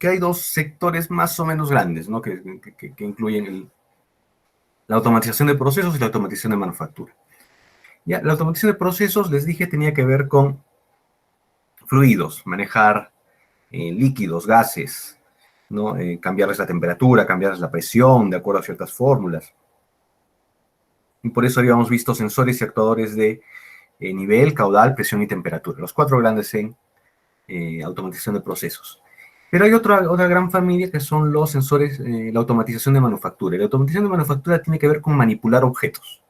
que hay dos sectores más o menos grandes, ¿no? que incluyen la automatización de procesos y la automatización de manufactura. Ya, la automatización de procesos, les dije, tenía que ver con fluidos, manejar líquidos, gases, ¿no? Cambiarles la temperatura, cambiarles la presión, de acuerdo a ciertas fórmulas. Y por eso habíamos visto sensores y actuadores de nivel, caudal, presión y temperatura, los cuatro grandes en automatización de procesos. Pero hay otra gran familia que son los sensores, la automatización de manufactura. Y la automatización de manufactura tiene que ver con manipular objetos.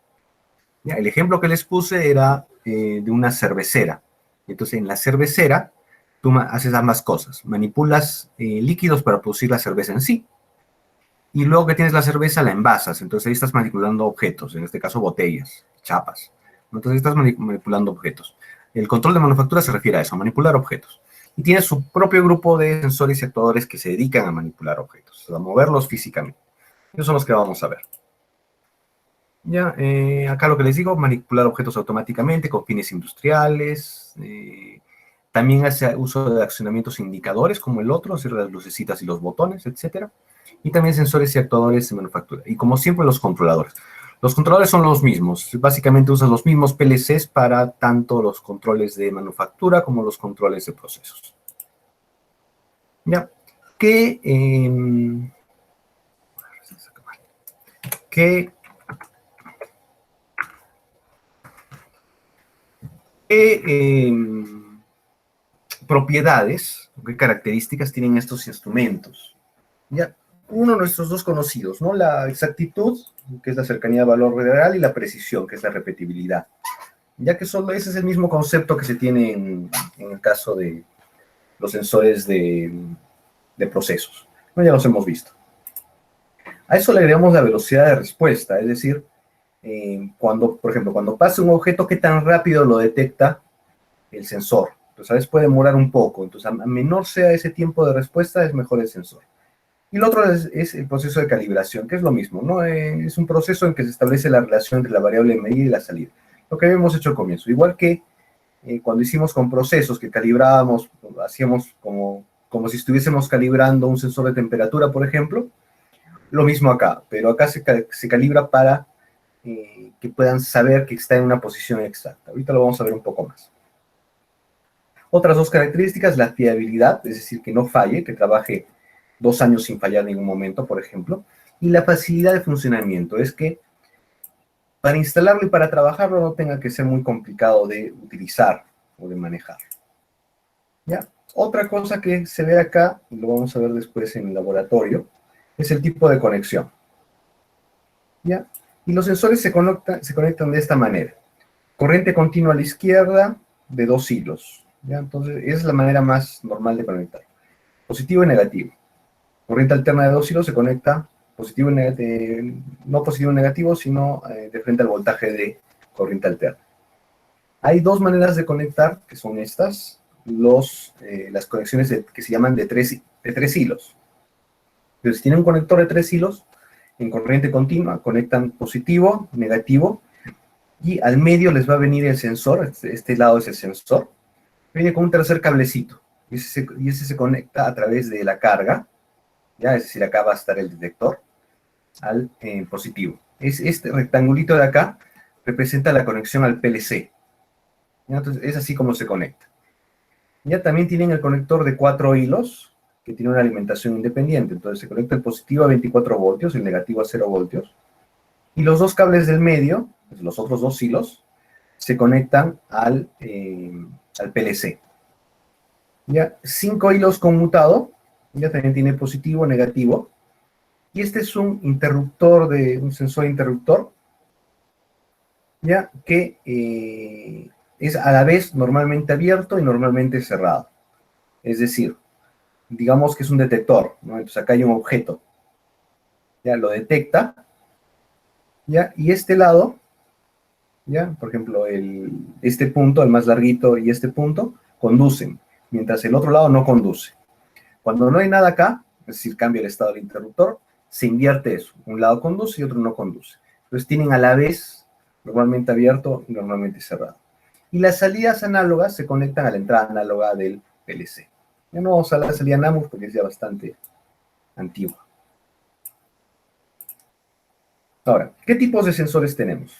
¿Ya? El ejemplo que les puse era de una cervecera. Entonces, en la cervecera, tú haces ambas cosas. Manipulas líquidos para producir la cerveza en sí. Y luego que tienes la cerveza, la envasas. Entonces, ahí estás manipulando objetos, en este caso botellas, chapas. Entonces, estás manipulando objetos. El control de manufactura se refiere a eso, a manipular objetos. Y tiene su propio grupo de sensores y actuadores que se dedican a manipular objetos, a moverlos físicamente. Esos son los que vamos a ver. Ya, acá lo que les digo, manipular objetos automáticamente con fines industriales. También hace uso de accionamientos indicadores como el otro, hacer las lucecitas y los botones, etcétera. Y también sensores y actuadores de manufactura. Y como siempre, los controladores. Los controladores son los mismos. Básicamente usan los mismos PLCs para tanto los controles de manufactura como los controles de procesos. Ya, ¿qué propiedades, qué características tienen estos instrumentos? Ya, uno de nuestros dos conocidos, ¿no? La exactitud, que es la cercanía al valor real, y la precisión, que es la repetibilidad. Ya que solo ese es el mismo concepto que se tiene en el caso de los sensores de procesos. ¿No? Ya los hemos visto. A eso le agregamos la velocidad de respuesta, es decir, cuando, por ejemplo, cuando pasa un objeto, qué tan rápido lo detecta el sensor. Entonces, a veces puede demorar un poco. Entonces, a menor sea ese tiempo de respuesta, es mejor el sensor. Y lo otro es el proceso de calibración, que es lo mismo, ¿no? Es un proceso en que se establece la relación entre la variable de medida y la salida. Lo que habíamos hecho al comienzo. Igual que cuando hicimos con procesos que calibrábamos, hacíamos como si estuviésemos calibrando un sensor de temperatura, por ejemplo, lo mismo acá, pero acá se calibra para que puedan saber que está en una posición exacta. Ahorita lo vamos a ver un poco más. Otras dos características, la fiabilidad, es decir, que no falle, que trabaje 2 años sin fallar en ningún momento, por ejemplo, y la facilidad de funcionamiento, es que para instalarlo y para trabajarlo no tenga que ser muy complicado de utilizar o de manejar. ¿Ya? Otra cosa que se ve acá, y lo vamos a ver después en el laboratorio, es el tipo de conexión. ¿Ya? Y los sensores se conectan de esta manera. Corriente continua a la izquierda de 2 hilos. ¿Ya? Entonces, esa es la manera más normal de conectar. Positivo y negativo. Corriente alterna de 2 hilos se conecta positivo y negativo, no positivo y negativo, sino de frente al voltaje de corriente alterna. Hay dos maneras de conectar, que son estas, las conexiones que se llaman de tres hilos. Entonces, si tienen un conector de 3 hilos, en corriente continua, conectan positivo, negativo, y al medio les va a venir el sensor, este lado es el sensor, viene con un tercer cablecito, y ese se conecta a través de la carga, ¿ya? Es decir, acá va a estar el detector, al positivo. Este rectangulito de acá representa la conexión al PLC. ¿Ya? Entonces, es así como se conecta. Ya también tienen el conector de 4 hilos, que tiene una alimentación independiente. Entonces, se conecta el positivo a 24 voltios, el negativo a 0 voltios. Y los dos cables del medio, pues los otros 2 hilos, se conectan al PLC. Ya, 5 hilos conmutado, ya también tiene positivo, negativo. Y este es un interruptor, un sensor interruptor, ya que es a la vez normalmente abierto y normalmente cerrado. Es decir, digamos que es un detector, ¿no? Entonces acá hay un objeto, ya lo detecta, ya, y este lado, ya, por ejemplo, este punto, el más larguito y este punto, conducen, mientras el otro lado no conduce. Cuando no hay nada acá, es decir, cambia el estado del interruptor, se invierte eso. Un lado conduce y otro no conduce. Entonces tienen a la vez normalmente abierto y normalmente cerrado. Y las salidas análogas se conectan a la entrada análoga del PLC. Ya no vamos a la salida NAMUR porque es ya bastante antigua. Ahora, ¿qué tipos de sensores tenemos?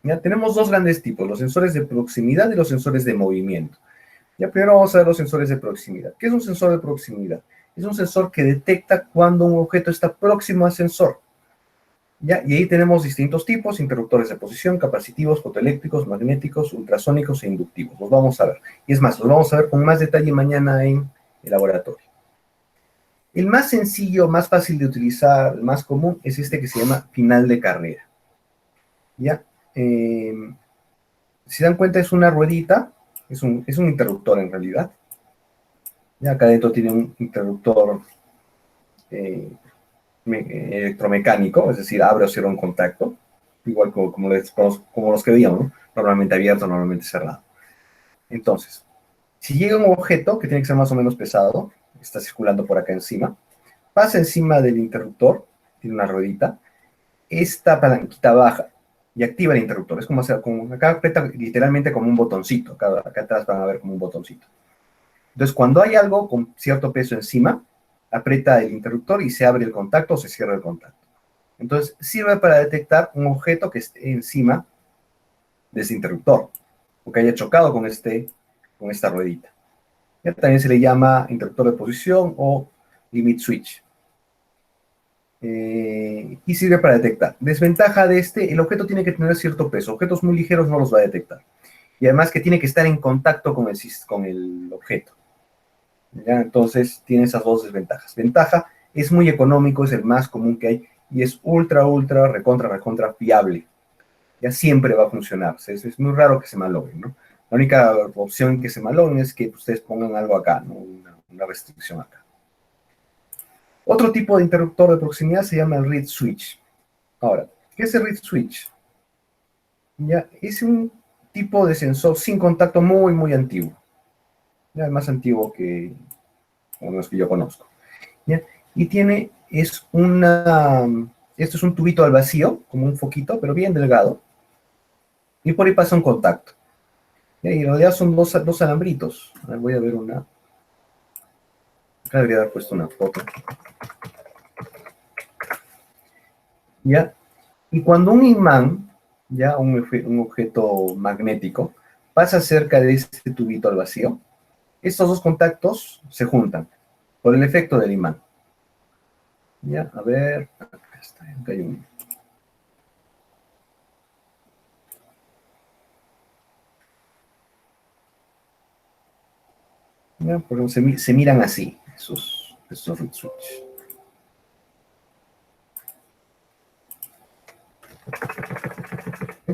Ya tenemos dos grandes tipos, los sensores de proximidad y los sensores de movimiento. Ya primero vamos a ver los sensores de proximidad. ¿Qué es un sensor de proximidad? Es un sensor que detecta cuando un objeto está próximo al sensor. ¿Ya? Y ahí tenemos distintos tipos, interruptores de posición, capacitivos, fotoeléctricos, magnéticos, ultrasónicos e inductivos. Los vamos a ver. Y es más, los vamos a ver con más detalle mañana en el laboratorio. El más sencillo, más fácil de utilizar, el más común, es este que se llama final de carrera. ¿Ya? Si dan cuenta, es una ruedita, es un interruptor en realidad. ¿Ya? Acá adentro tiene un interruptor electromecánico, es decir, abre o cierra un contacto, igual como los que veíamos, ¿no? Normalmente abierto, normalmente cerrado. Entonces, si llega un objeto que tiene que ser más o menos pesado, está circulando por acá encima, pasa encima del interruptor, tiene una ruedita, esta palanquita baja y activa el interruptor. Es como hacer, acá aprieta literalmente como un botoncito, acá atrás van a ver como un botoncito. Entonces, cuando hay algo con cierto peso encima, aprieta el interruptor y se abre el contacto o se cierra el contacto. Entonces, sirve para detectar un objeto que esté encima de ese interruptor, o que haya chocado con esta ruedita. Ya también se le llama interruptor de posición o limit switch. Y sirve para detectar. Desventaja de el objeto tiene que tener cierto peso. Objetos muy ligeros no los va a detectar. Y además que tiene que estar en contacto con el objeto. ¿Ya? Entonces tiene esas dos desventajas. Ventaja, es muy económico, es el más común que hay y es ultra, recontra fiable. Ya siempre va a funcionar. Es muy raro que se malogren, ¿no? La única opción que se malogren es que ustedes pongan algo acá, ¿no? Una restricción acá. Otro tipo de interruptor de proximidad se llama el reed switch. Ahora, ¿qué es el reed switch? Ya, es un tipo de sensor sin contacto muy antiguo. Ya, el más antiguo que los que yo conozco. ¿Ya? Y esto es un tubito al vacío, como un foquito, pero bien delgado, y por ahí pasa un contacto. ¿Ya? Y en realidad son dos alambritos. A ver, voy a ver una. Acá debería haber puesto una foto. ¿Ya? Y cuando un imán, ya un objeto magnético, pasa cerca de este tubito al vacío, estos dos contactos se juntan por el efecto del imán. Ya, a ver, acá está, acá hay un. Ya, por ejemplo, se miran así, esos reed switch.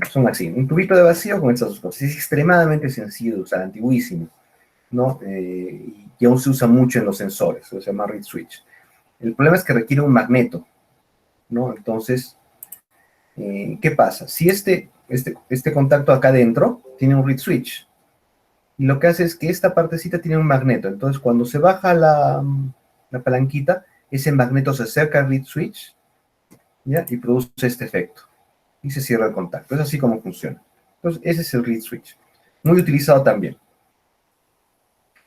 Son así, un tubito de vacío con estas dos cosas. Es extremadamente sencillo de usar, antiguísimo, ¿no? Y aún se usa mucho en los sensores, se llama reed switch. El problema es que requiere un magneto, ¿no? Entonces, ¿qué pasa? Si este contacto acá adentro tiene un reed switch, y lo que hace es que esta partecita tiene un magneto, entonces cuando se baja la palanquita, ese magneto se acerca al reed switch, ¿ya? Y produce este efecto, y se cierra el contacto. Es así como funciona. Entonces, ese es el reed switch. Muy utilizado también.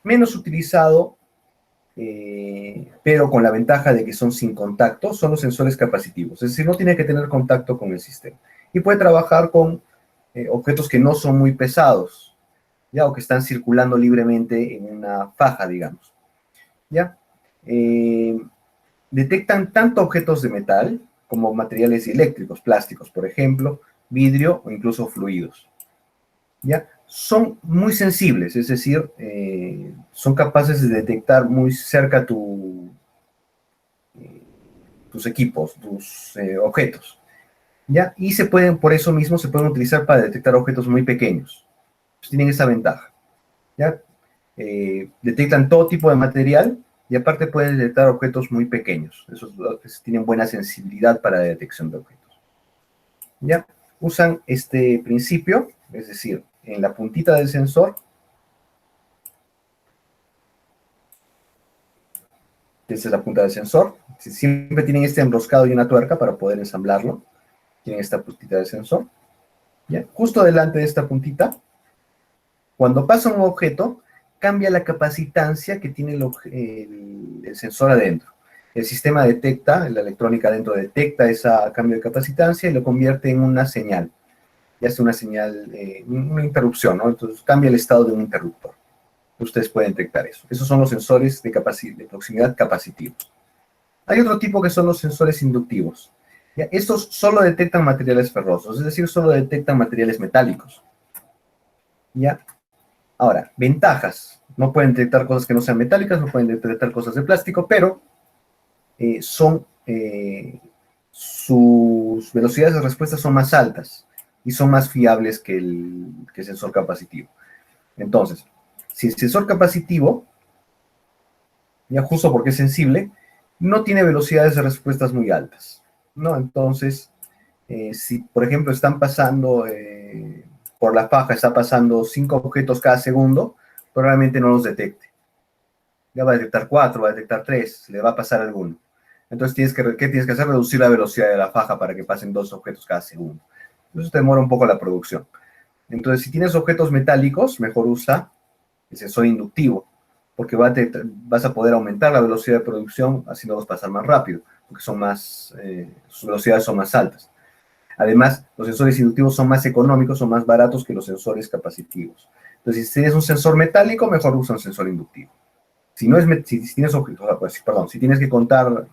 Menos utilizado, pero con la ventaja de que son sin contacto, son los sensores capacitivos. Es decir, no tiene que tener contacto con el sistema. Y puede trabajar con objetos que no son muy pesados, ¿ya? O que están circulando libremente en una faja, digamos. ¿Ya? Detectan tanto objetos de metal como materiales eléctricos, plásticos, por ejemplo, vidrio o incluso fluidos. ¿Ya? Son muy sensibles, es decir, son capaces de detectar muy cerca tus equipos, tus objetos. ¿Ya? Y por eso mismo, se pueden utilizar para detectar objetos muy pequeños. Pues tienen esa ventaja. ¿Ya? Detectan todo tipo de material y aparte pueden detectar objetos muy pequeños. Esos tienen buena sensibilidad para la detección de objetos. ¿Ya? Usan este principio, es decir, en la puntita del sensor, esta es la punta del sensor, siempre tienen este enroscado y una tuerca para poder ensamblarlo, tienen esta puntita del sensor, ¿ya? Justo delante de esta puntita, cuando pasa un objeto, cambia la capacitancia que tiene el sensor adentro. El sistema detecta, la electrónica adentro detecta ese cambio de capacitancia y lo convierte en una señal. Y hace una señal, una interrupción, ¿no? Entonces cambia el estado de un interruptor. Ustedes pueden detectar eso. Esos son los sensores de proximidad capacitivos. Hay otro tipo que son los sensores inductivos. ¿Ya? Estos solo detectan materiales ferrosos, es decir, solo detectan materiales metálicos. ¿Ya? Ahora, ventajas. No pueden detectar cosas que no sean metálicas, no pueden detectar cosas de plástico, pero sus velocidades de respuesta son más altas y son más fiables que el sensor capacitivo. Entonces, si el sensor capacitivo, ya justo porque es sensible, no tiene velocidades de respuestas muy altas, ¿no? Entonces, si por ejemplo están pasando por la faja, está pasando 5 objetos cada segundo, probablemente no los detecte. Ya va a detectar 4, va a detectar 3, le va a pasar alguno. Entonces, ¿qué tienes que hacer? Reducir la velocidad de la faja para que pasen 2 objetos cada segundo. Eso te demora un poco la producción. Entonces, si tienes objetos metálicos, mejor usa el sensor inductivo, porque vas a poder aumentar la velocidad de producción haciéndolos pasar más rápido, porque sus velocidades son más altas. Además, los sensores inductivos son más económicos, son más baratos que los sensores capacitivos. Entonces, si tienes un sensor metálico, mejor usa un sensor inductivo. Si no es, si tienes si tienes que contar,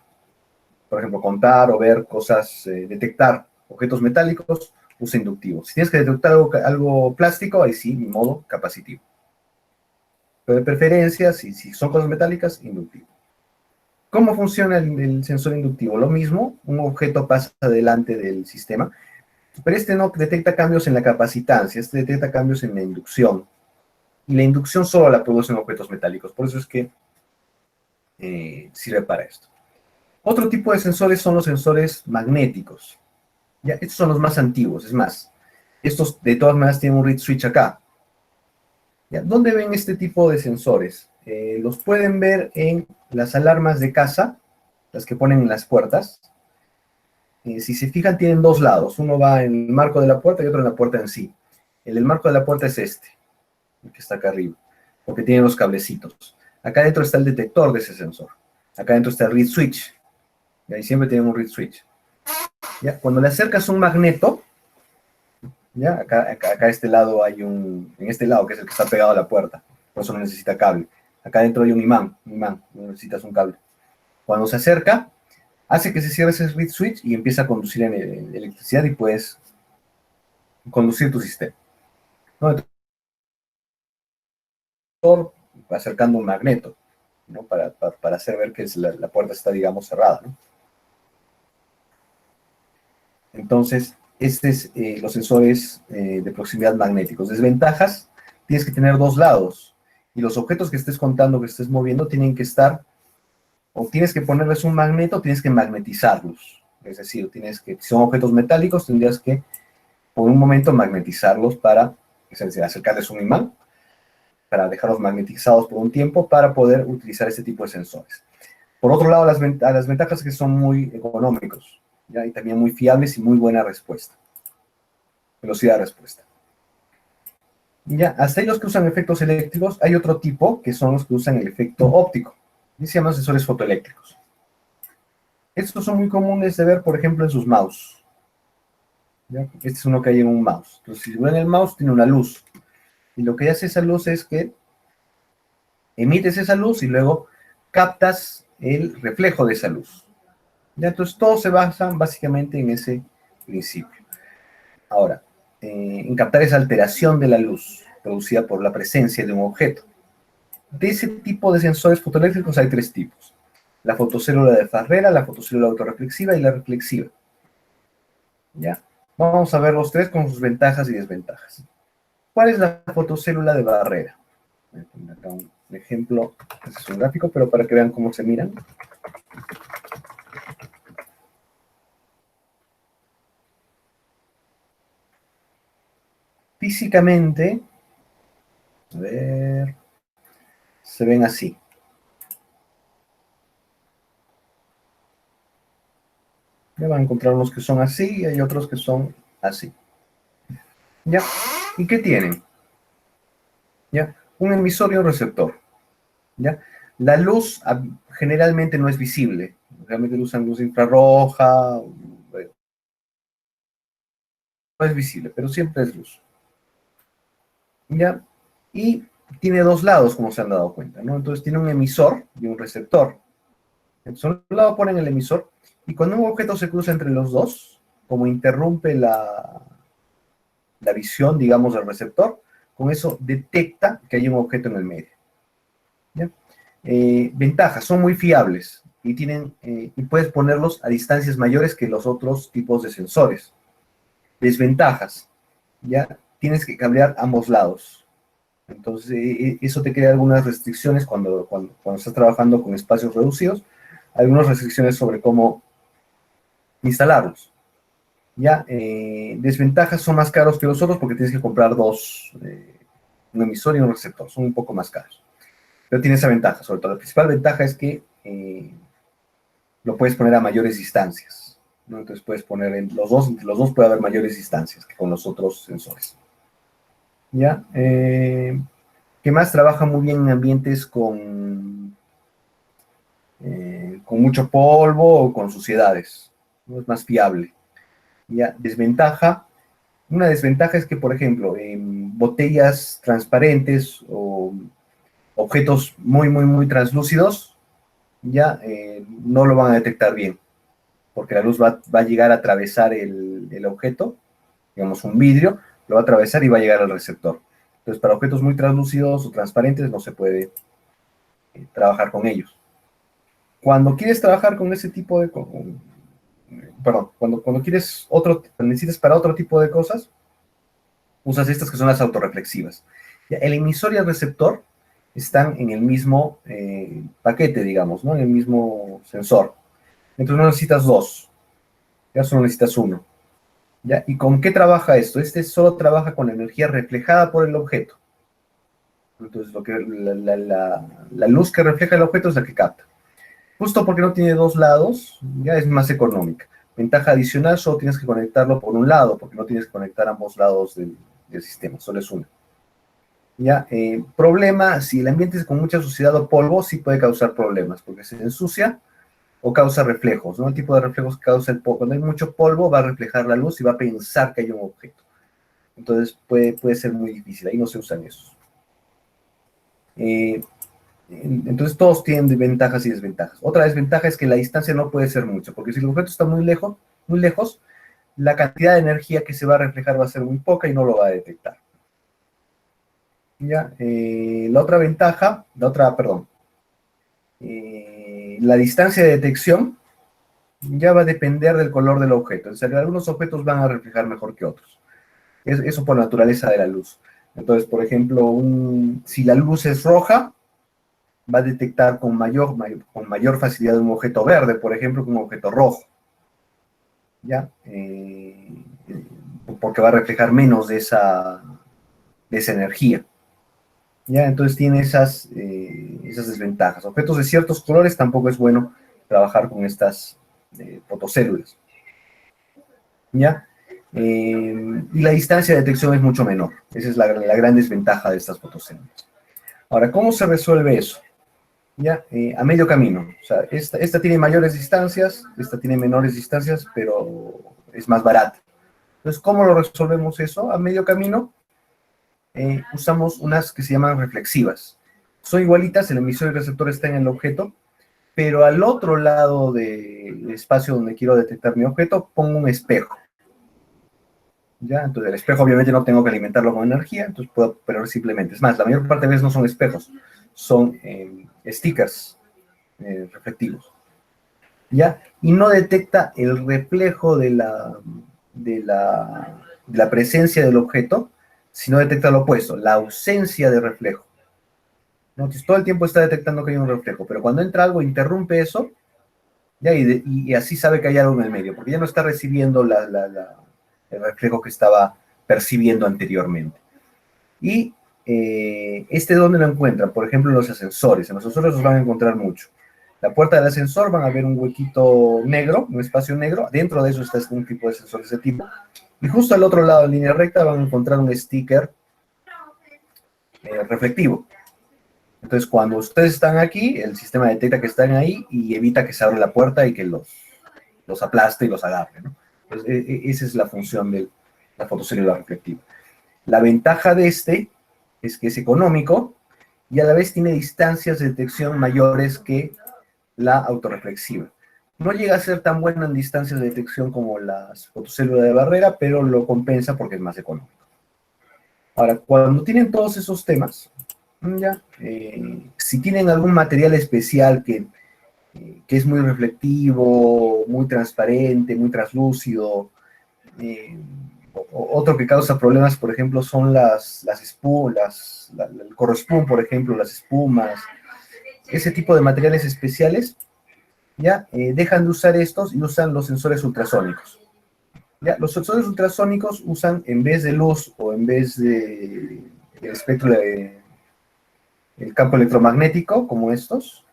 por ejemplo, contar o ver cosas, detectar objetos metálicos, usa inductivo. Si tienes que detectar algo plástico, ahí sí, mi modo capacitivo. Pero de preferencia, si son cosas metálicas, inductivo. ¿Cómo funciona el sensor inductivo? Lo mismo, un objeto pasa delante del sistema, pero este no detecta cambios en la capacitancia, este detecta cambios en la inducción. Y la inducción solo la producen objetos metálicos, por eso es que sirve para esto. Otro tipo de sensores son los sensores magnéticos. ¿Ya? Estos son los más antiguos, es más, estos de todas maneras tienen un reed switch acá. ¿Ya? ¿Dónde ven este tipo de sensores? Los pueden ver en las alarmas de casa, las que ponen en las puertas. Si se fijan, tienen dos lados. Uno va en el marco de la puerta y otro en la puerta en sí. El marco de la puerta es este, el que está acá arriba, porque tiene los cablecitos. Acá adentro está el detector de ese sensor. Acá adentro está el reed switch. Y ahí siempre tienen un reed switch. ¿Ya? Cuando le acercas un magneto, ¿ya? Acá a este lado en este lado, que es el que está pegado a la puerta, por eso no necesita cable. Acá adentro hay un imán, no necesitas un cable. Cuando se acerca, hace que se cierre ese reed switch y empieza a conducir en electricidad y puedes conducir tu sistema, ¿no? Entonces, va acercando un magneto, ¿no? Para hacer ver que la puerta está, digamos, cerrada, ¿no? Entonces, este es los sensores de proximidad magnéticos. Desventajas, tienes que tener dos lados. Y los objetos que estés contando, que estés moviendo, tienen que estar, o tienes que ponerles un magneto, o tienes que magnetizarlos. Es decir, si son objetos metálicos, tendrías que, por un momento, magnetizarlos para, es decir, acercarles un imán, para dejarlos magnetizados por un tiempo, para poder utilizar este tipo de sensores. Por otro lado, las ventajas es que son muy económicos, ¿ya? Y también muy fiables y muy buena respuesta, velocidad de respuesta. Ya, hasta ahí los que usan efectos eléctricos. Hay otro tipo, que son los que usan el efecto óptico, y se llaman sensores fotoeléctricos. Estos son muy comunes de ver, por ejemplo, en sus mouse. ¿Ya? Este es uno que hay en un mouse. Entonces, si ven el mouse, tiene una luz. Y lo que hace esa luz es que emites esa luz y luego captas el reflejo de esa luz. ¿Ya? Entonces, todos se basan básicamente en ese principio. Ahora, en captar esa alteración de la luz producida por la presencia de un objeto. De ese tipo de sensores fotoeléctricos hay tres tipos. La fotocélula de Farrera, la fotocélula autorreflexiva y la reflexiva. ¿Ya? Vamos a ver los tres con sus ventajas y desventajas. ¿Cuál es la fotocélula de barrera? Voy a poner acá un ejemplo. Este es un gráfico, pero para que vean cómo se miran. Físicamente, a ver, se ven así. Ya van a encontrar unos que son así y hay otros que son así. ¿Ya? ¿Y qué tienen? ¿Ya? un emisor y un receptor, ¿ya? La luz generalmente no es visible, realmente usan luz infrarroja, no es visible, pero siempre es luz, ¿ya? Y tiene dos lados, como se han dado cuenta, ¿no? Entonces tiene un emisor y un receptor. Entonces, a un lado ponen el emisor, y cuando un objeto se cruza entre los dos, como interrumpe la visión, digamos, del receptor, con eso detecta que hay un objeto en el medio. ¿Ya? Ventajas, son muy fiables y puedes ponerlos a distancias mayores que los otros tipos de sensores. Desventajas, ya tienes que cablear ambos lados. Entonces, eso te crea algunas restricciones cuando estás trabajando con espacios reducidos, algunas restricciones sobre cómo instalarlos. Ya, desventajas, son más caros que los otros porque tienes que comprar dos, un emisor y un receptor, son un poco más caros. Pero tiene esa ventaja, sobre todo. La principal ventaja es que lo puedes poner a mayores distancias, ¿no? Entonces puedes poner entre los dos puede haber mayores distancias que con los otros sensores. ¿Ya? ¿Qué más? Trabaja muy bien en ambientes con mucho polvo o con suciedades, ¿no? Es más fiable. ¿Ya? Desventaja. Una desventaja es que, por ejemplo, en botellas transparentes o objetos muy, muy, muy translúcidos, ya no lo van a detectar bien, porque la luz va a llegar a atravesar el objeto, digamos un vidrio, lo va a atravesar y va a llegar al receptor. Entonces, para objetos muy translúcidos o transparentes no se puede trabajar con ellos. Cuando quieres trabajar con ese tipo de... perdón, cuando quieres necesitas para otro tipo de cosas, usas estas que son las autorreflexivas. Ya, el emisor y el receptor están en el mismo paquete, digamos, ¿no? En el mismo sensor. Entonces no necesitas dos, ya solo necesitas uno. ¿Ya? ¿Y con qué trabaja esto? Este solo trabaja con la energía reflejada por el objeto. Entonces la luz que refleja el objeto es la que capta. Justo porque no tiene dos lados, ya es más económica. Ventaja adicional, solo tienes que conectarlo por un lado, porque no tienes que conectar ambos lados del sistema, solo es uno. ¿Ya? Problema, si el ambiente es con mucha suciedad o polvo, sí puede causar problemas, porque se ensucia o causa reflejos, ¿no? El tipo de reflejos que causa el polvo. Cuando hay mucho polvo, va a reflejar la luz y va a pensar que hay un objeto. Entonces puede ser muy difícil, ahí no se usan esos. Entonces todos tienen ventajas y desventajas. Otra desventaja es que la distancia no puede ser mucha, porque si el objeto está muy lejos, la cantidad de energía que se va a reflejar va a ser muy poca y no lo va a detectar. ¿Ya? La distancia de detección ya va a depender del color del objeto. En serio, algunos objetos van a reflejar mejor que otros. Eso por naturaleza de la luz. Entonces, por ejemplo, si la luz es roja, va a detectar con mayor facilidad un objeto verde, por ejemplo, que un objeto rojo. ¿Ya? Porque va a reflejar menos de esa energía. ¿Ya? Entonces tiene esas desventajas. Objetos de ciertos colores tampoco es bueno trabajar con estas fotocélulas. ¿Ya? Y la distancia de detección es mucho menor. Esa es la gran desventaja de estas fotocélulas. Ahora, ¿cómo se resuelve eso? ¿Ya? A medio camino. O sea, esta tiene mayores distancias, esta tiene menores distancias, pero es más barata. Entonces, ¿cómo lo resolvemos eso? A medio camino, usamos unas que se llaman reflexivas. Son igualitas, el emisor y el receptor está en el objeto, pero al otro lado del espacio donde quiero detectar mi objeto, pongo un espejo. ¿Ya? Entonces, el espejo obviamente no tengo que alimentarlo con energía, entonces puedo operar simplemente. Es más, la mayor parte de veces no son espejos, son stickers reflectivos. ¿Ya? Y no detecta el reflejo de la presencia del objeto, sino detecta lo opuesto, la ausencia de reflejo. ¿No? Entonces, todo el tiempo está detectando que hay un reflejo, pero cuando entra algo, interrumpe eso, ¿ya? Y así sabe que hay algo en el medio, porque ya no está recibiendo el reflejo que estaba percibiendo anteriormente. Y ¿dónde lo encuentran? Por ejemplo, en los ascensores. En los ascensores los van a encontrar mucho. La puerta del ascensor van a ver un huequito negro, un espacio negro. Dentro de eso está un tipo de sensor de ese tipo. Y justo al otro lado, en línea recta, van a encontrar un sticker reflectivo. Entonces, cuando ustedes están aquí, el sistema detecta que están ahí y evita que se abra la puerta y que los aplaste y los agarre, ¿no? Entonces, esa es la función de la fotocélula reflectiva. La ventaja de este es que es económico y a la vez tiene distancias de detección mayores que la autorreflexiva. No llega a ser tan buena en distancias de detección como las fotocélulas de barrera, pero lo compensa porque es más económico. Ahora, cuando tienen todos esos temas, ya, si tienen algún material especial que es muy reflectivo, muy transparente, muy translúcido, otro que causa problemas, por ejemplo, son el corrospum, por ejemplo, las espumas, ese tipo de materiales especiales, ya dejan de usar estos y usan los sensores ultrasónicos. ¿Ya? Los sensores ultrasónicos usan, en vez de luz o en vez de el espectro el campo electromagnético, como estos,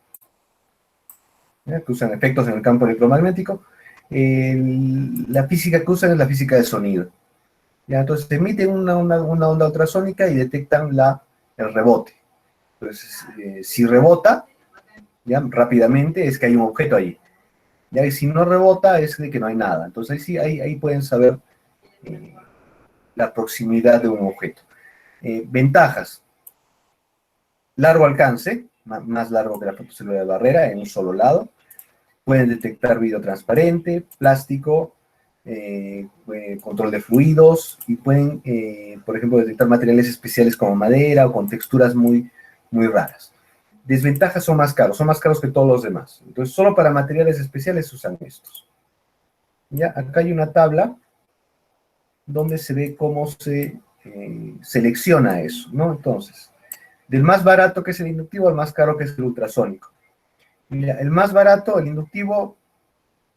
¿ya? Que usan efectos en el campo electromagnético, la física que usan es la física del sonido. ¿Ya? Entonces emiten una onda ultrasónica y detectan el rebote. Entonces, si rebota, ¿ya? Rápidamente es que hay un objeto ahí. ¿Ya? Y si no rebota es de que no hay nada. Entonces ahí sí, ahí pueden saber eh, la proximidad de un objeto. Ventajas. Largo alcance, más largo que la fotocélula de barrera en un solo lado. Pueden detectar vidrio transparente, plástico, control de fluidos y pueden, por ejemplo, detectar materiales especiales como madera o con texturas muy, muy raras. Desventajas son más caros que todos los demás. Entonces, solo para materiales especiales se usan estos. Ya, acá hay una tabla donde se ve cómo se selecciona eso, ¿no? Entonces, del más barato que es el inductivo al más caro que es el ultrasónico. Mira, el más barato, el inductivo,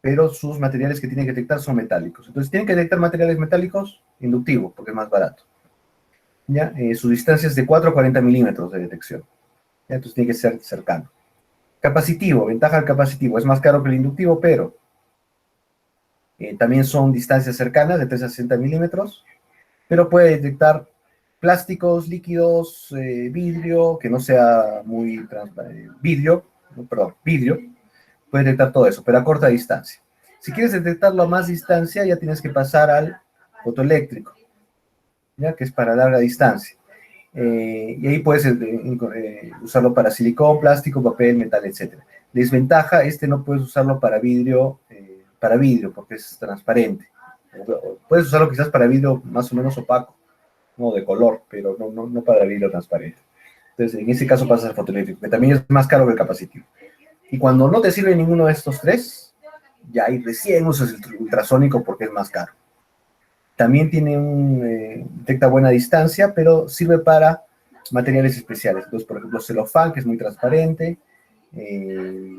pero sus materiales que tienen que detectar son metálicos. Entonces, tienen que detectar materiales metálicos, inductivo, porque es más barato. ¿Ya? Su distancia es de 4 a 40 milímetros de detección. ¿Ya? Entonces, tiene que ser cercano. Capacitivo, ventaja del capacitivo, es más caro que el inductivo, pero también son distancias cercanas, de 3 a 60 milímetros, pero puede detectar plásticos, líquidos, vidrio, que no sea muy transparente, vidrio, puede detectar todo eso, pero a corta distancia. Si quieres detectarlo a más distancia, ya tienes que pasar al fotoeléctrico, ¿ya? Que es para larga distancia. Y ahí puedes usarlo para silicón, plástico, papel, metal, etc. Desventaja, no puedes usarlo para vidrio, porque es transparente. Puedes usarlo quizás para vidrio más o menos opaco, no de color, pero no para vidrio transparente. Entonces, en ese caso pasas al fotoeléctrico, que también es más caro que el capacitivo. Y cuando no te sirve ninguno de estos tres, ya ahí recién usas el ultrasónico porque es más caro. También detecta buena distancia, pero sirve para materiales especiales. Entonces, por ejemplo, celofán, que es muy transparente, eh,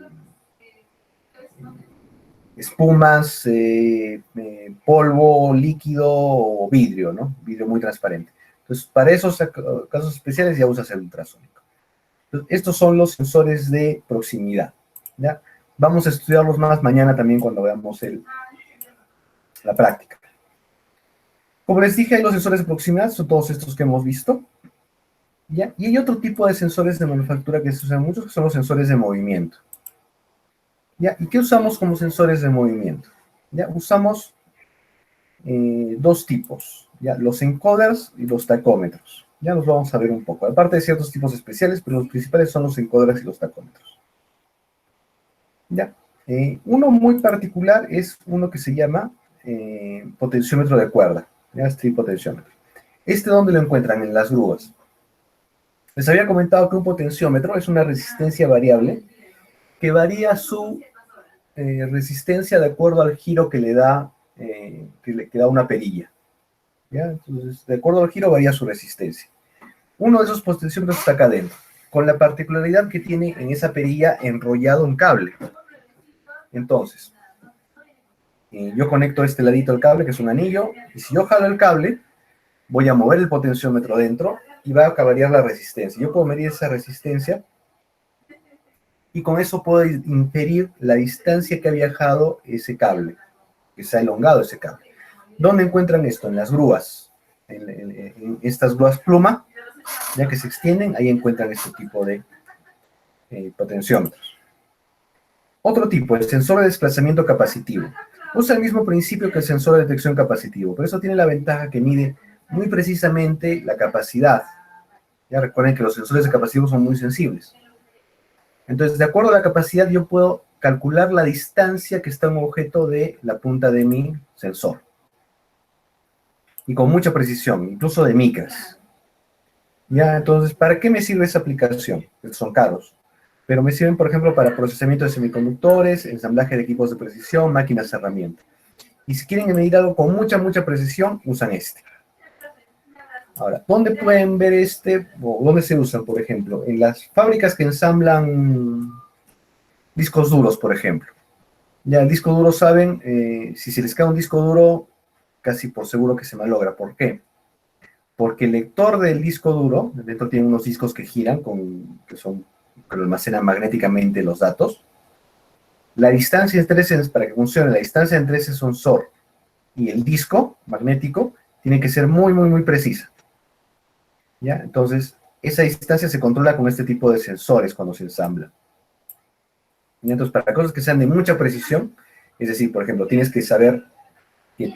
espumas, polvo, líquido o vidrio, ¿no? Vidrio muy transparente. Entonces, para esos casos especiales ya usas el ultrasónico. Entonces, estos son los sensores de proximidad, ¿ya? Vamos a estudiarlos más mañana también cuando veamos la práctica. Como les dije, hay los sensores de proximidad, son todos estos que hemos visto, ¿ya? Y hay otro tipo de sensores de manufactura que se usan mucho, que son los sensores de movimiento. ¿Ya? ¿Y qué usamos como sensores de movimiento? ¿Ya? Usamos dos tipos, ¿ya? Los encoders y los tacómetros. Ya los vamos a ver un poco. Aparte de ciertos tipos especiales, pero los principales son los encoders y los tacómetros. ¿Ya? Uno muy particular es uno que se llama potenciómetro de cuerda, ¿ya? Strip potenciómetro. ¿Dónde lo encuentran? En las grúas. Les había comentado que un potenciómetro es una resistencia variable que varía su resistencia de acuerdo al giro que le da, que da una perilla. ¿Ya? Entonces, de acuerdo al giro varía su resistencia. Uno de esos potenciómetros está acá adentro, con la particularidad que tiene en esa perilla enrollado un cable. Entonces, yo conecto este ladito al cable, que es un anillo, y si yo jalo el cable, voy a mover el potenciómetro dentro y va a variar la resistencia. Yo puedo medir esa resistencia y con eso puedo inferir la distancia que ha viajado ese cable, que se ha elongado ese cable. ¿Dónde encuentran esto? En las grúas, en estas grúas pluma, Ya que se extienden, ahí encuentran este tipo de potenciómetros. Otro tipo, el sensor de desplazamiento capacitivo. Usa el mismo principio que el sensor de detección capacitivo, pero eso tiene la ventaja que mide muy precisamente la capacidad. Ya recuerden que los sensores de capacitivos son muy sensibles. Entonces, de acuerdo a la capacidad, yo puedo calcular la distancia que está un objeto de la punta de mi sensor. Y con mucha precisión, incluso de micras. Ya, entonces, ¿para qué me sirve esa aplicación? Pues son caros. Pero me sirven, por ejemplo, para procesamiento de semiconductores, ensamblaje de equipos de precisión, máquinas herramientas. Y si quieren medir algo con mucha precisión, usan este. Ahora, ¿dónde pueden ver este? O ¿dónde se usan, por ejemplo? En las fábricas que ensamblan discos duros, por ejemplo. Ya el disco duro, saben, si se les cae un disco duro, casi por seguro que se malogra. ¿Por qué? Porque el lector del disco duro, dentro tiene unos discos que giran, que lo almacenan magnéticamente los datos. La distancia entre ese, para que funcione, la distancia entre ese sensor y el disco magnético tiene que ser muy precisa. ¿Ya? Entonces, esa distancia se controla con este tipo de sensores cuando se ensambla. Entonces, para cosas que sean de mucha precisión, es decir, por ejemplo, tienes que saber que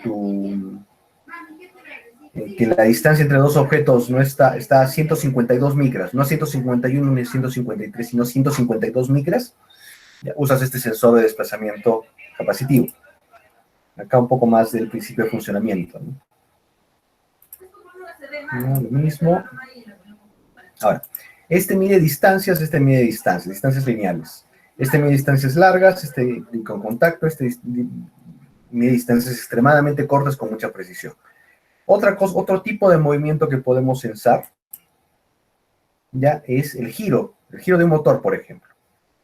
que la distancia entre dos objetos no está a 152 micras, no a 151 ni 153, sino 152 micras, ya usas este sensor de desplazamiento capacitivo. Acá un poco más del principio de funcionamiento, ¿no? No, lo mismo. Ahora, este mide distancias lineales. Este mide distancias largas, este con contacto, este mide distancias extremadamente cortas con mucha precisión. Otro tipo de movimiento que podemos sensar ya es el giro de un motor, por ejemplo.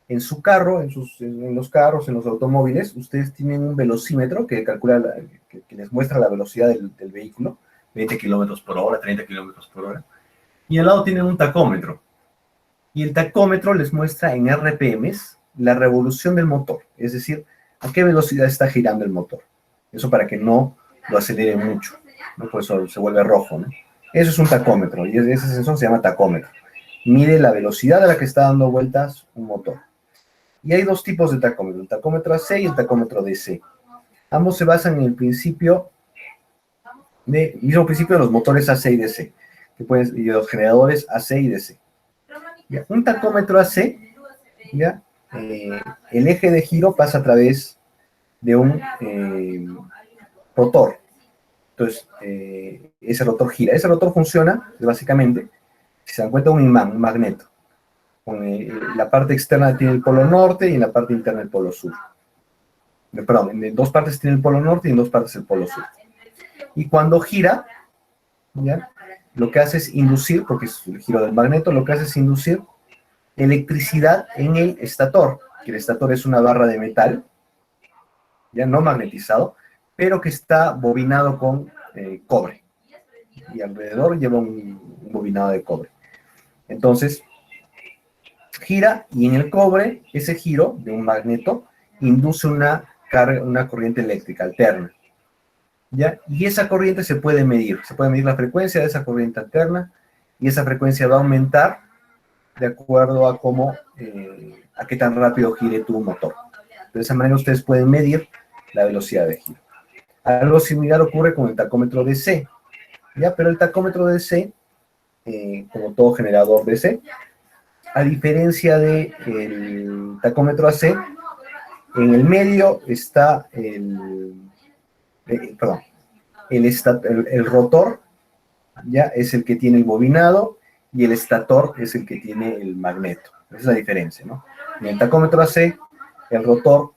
En su carro, en los carros, en los automóviles, ustedes tienen un velocímetro que calcula, que les muestra la velocidad del vehículo, 20 kilómetros por hora, 30 kilómetros por hora. Y al lado tienen un tacómetro. Y el tacómetro les muestra en RPMs la revolución del motor, es decir, a qué velocidad está girando el motor. Eso para que no lo acelere mucho, ¿no? Por eso se vuelve rojo, ¿no? Eso es un tacómetro, y ese sensor se llama tacómetro. Mide la velocidad a la que está dando vueltas un motor. Y hay dos tipos de tacómetro, el tacómetro AC y el tacómetro DC. Ambos se basan en el mismo principio de los motores AC y DC, y de los generadores AC y DC. ¿Ya? Un tacómetro AC, ¿ya? El eje de giro pasa a través de un rotor. Entonces, ese rotor gira. Ese rotor funciona, básicamente, si se dan cuenta, un imán, un magneto. La parte externa tiene el polo norte y en la parte interna el polo sur. Perdón, en dos partes tiene el polo norte y en dos partes el polo sur. Y cuando gira, ¿ya? Lo que hace es inducir, porque es el giro del magneto, lo que hace es inducir electricidad en el estator, que el estator es una barra de metal, ya no magnetizado, pero que está bobinado con cobre. Y alrededor lleva un bobinado de cobre. Entonces, gira y en el cobre, ese giro de un magneto induce una corriente eléctrica alterna. ¿Ya? Y esa corriente se puede medir la frecuencia de esa corriente alterna, y esa frecuencia va a aumentar de acuerdo a a qué tan rápido gire tu motor. De esa manera ustedes pueden medir la velocidad de giro. Algo similar ocurre con el tacómetro DC, ¿ya? Pero el tacómetro DC, como todo generador DC, a diferencia del tacómetro AC, en el medio está el rotor, ya es el que tiene el bobinado, y el estator es el que tiene el magneto. Esa es la diferencia, ¿no? En el tacómetro AC, el rotor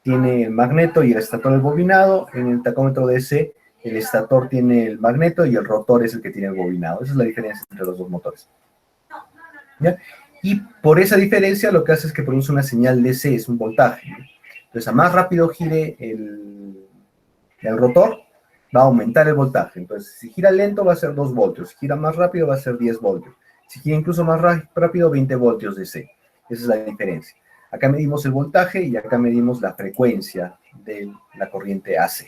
tiene el magneto y el estator el bobinado. En el tacómetro DC, el estator tiene el magneto y el rotor es el que tiene el bobinado. Esa es la diferencia entre los dos motores. ¿Ya? Y por esa diferencia lo que hace es que produce una señal DC, es un voltaje, ¿no? Entonces, a más rápido gire el rotor, va a aumentar el voltaje. Entonces, si gira lento va a ser 2 voltios, si gira más rápido va a ser 10 voltios, si gira incluso más rápido, 20 voltios DC. Esa es la diferencia. Acá medimos el voltaje y acá medimos la frecuencia de la corriente AC.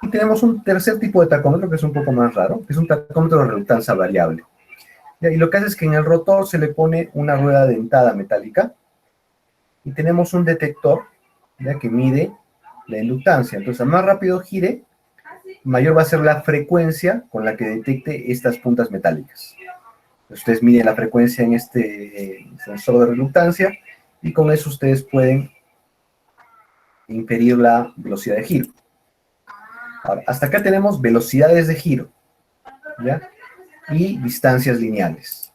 Y tenemos un tercer tipo de tacómetro que es un poco más raro, que es un tacómetro de reluctancia variable. ¿Ya? Y lo que hace es que en el rotor se le pone una rueda dentada metálica y tenemos un detector, ¿ya? Que mide la inductancia. Entonces, a más rápido gire, mayor va a ser la frecuencia con la que detecte estas puntas metálicas. Ustedes miden la frecuencia en este sensor de reluctancia y con eso ustedes pueden inferir la velocidad de giro. Ahora, hasta acá tenemos velocidades de giro, ¿ya? Y distancias lineales,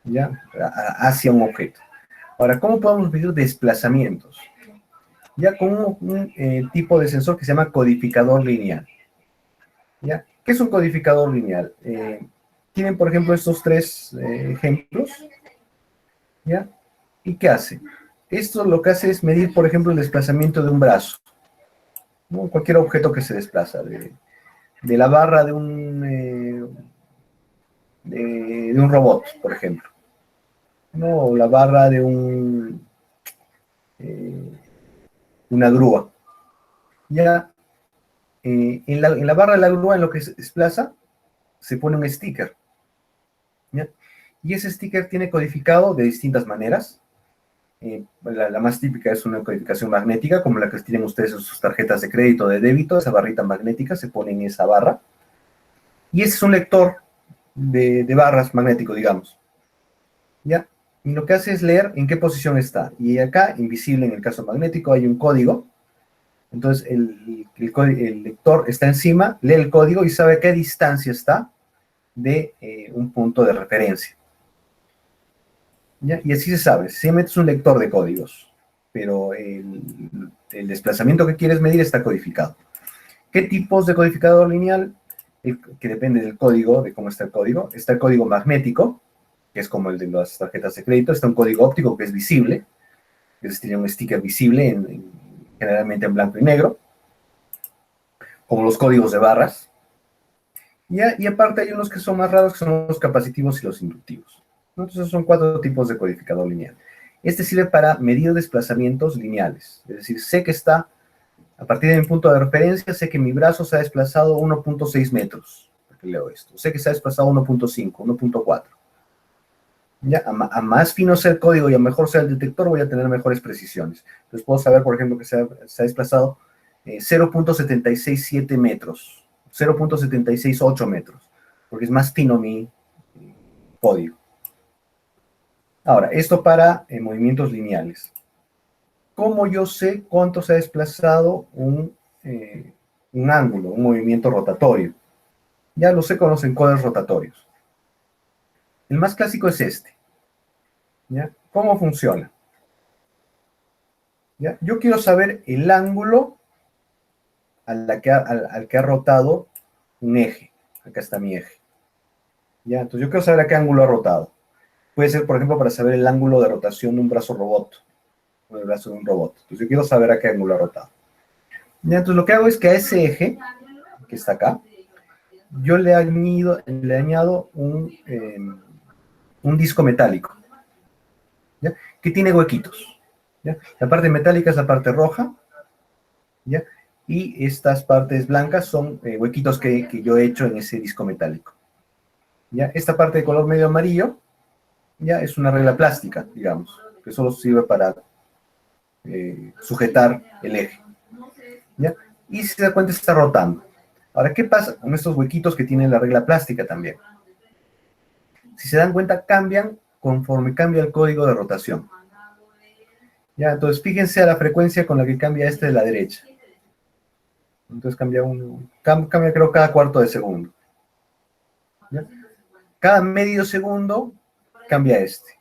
¿ya? Hacia un objeto. Ahora, ¿cómo podemos medir desplazamientos? Ya con un tipo de sensor que se llama codificador lineal. ¿Ya? ¿Qué es un codificador lineal? Tienen, por ejemplo, estos tres ejemplos. ¿Ya? ¿Y qué hace? Esto lo que hace es medir, por ejemplo, el desplazamiento de un brazo, ¿no? Cualquier objeto que se desplaza, de la barra de un robot, por ejemplo, ¿no? O la barra de eh, una grúa. Ya en la barra de la grúa, en lo que se desplaza, se pone un sticker, ¿ya? Y ese sticker tiene codificado de distintas maneras. La más típica es una codificación magnética, como la que tienen ustedes en sus tarjetas de crédito o de débito. Esa barrita magnética se pone en esa barra. Y ese es un lector de barras magnético, digamos. ¿Ya? Y lo que hace es leer en qué posición está. Y acá, invisible en el caso magnético, hay un código. Entonces, el lector está encima, lee el código y sabe a qué distancia está de un punto de referencia. ¿Ya? Y así se sabe, simplemente es un lector de códigos, pero el desplazamiento que quieres medir está codificado. ¿Qué tipos de codificador lineal? Que depende del código, de cómo está el código. Está el código magnético, que es como el de las tarjetas de crédito. Está un código óptico que es visible, que tiene un sticker visible, generalmente en blanco y negro, como los códigos de barras. Y aparte hay unos que son más raros, que son los capacitivos y los inductivos. Entonces son 4 tipos de codificador lineal. Este sirve para medir desplazamientos lineales. Es decir, sé que está, a partir de mi punto de referencia, sé que mi brazo se ha desplazado 1.6 metros. Porque leo esto. Sé que se ha desplazado 1.5, 1.4. Ya, a más fino sea el código y a mejor sea el detector, voy a tener mejores precisiones. Entonces puedo saber, por ejemplo, que se ha desplazado 0.767 metros, 0.768 metros, porque es más fino mi código. Ahora, esto para movimientos lineales. ¿Cómo yo sé cuánto se ha desplazado un ángulo, un movimiento rotatorio? Ya lo sé con los encoders rotatorios. El más clásico es este. ¿Ya? ¿Cómo funciona? ¿Ya? Yo quiero saber el ángulo al que ha rotado un eje. Acá está mi eje. ¿Ya? Entonces yo quiero saber a qué ángulo ha rotado. Puede ser, por ejemplo, para saber el ángulo de rotación de un brazo robot, o el brazo de un robot. Entonces yo quiero saber a qué ángulo ha rotado. ¿Ya? Entonces lo que hago es que a ese eje, que está acá, yo le añado un disco metálico, ¿ya? Que tiene huequitos. ¿Ya? La parte metálica es la parte roja, ¿ya? Y estas partes blancas son huequitos que yo he hecho en ese disco metálico. ¿Ya? Esta parte de color medio amarillo, ya es una regla plástica, digamos, que solo sirve para sujetar el eje. ¿Ya? Y si se da cuenta, está rotando. Ahora, ¿qué pasa con estos huequitos que tienen la regla plástica también? Si se dan cuenta, cambian conforme cambia el código de rotación. ¿Ya? Entonces, fíjense a la frecuencia con la que cambia este de la derecha. Entonces cambia creo cada cuarto de segundo. ¿Ya? Cada medio segundo cambia este.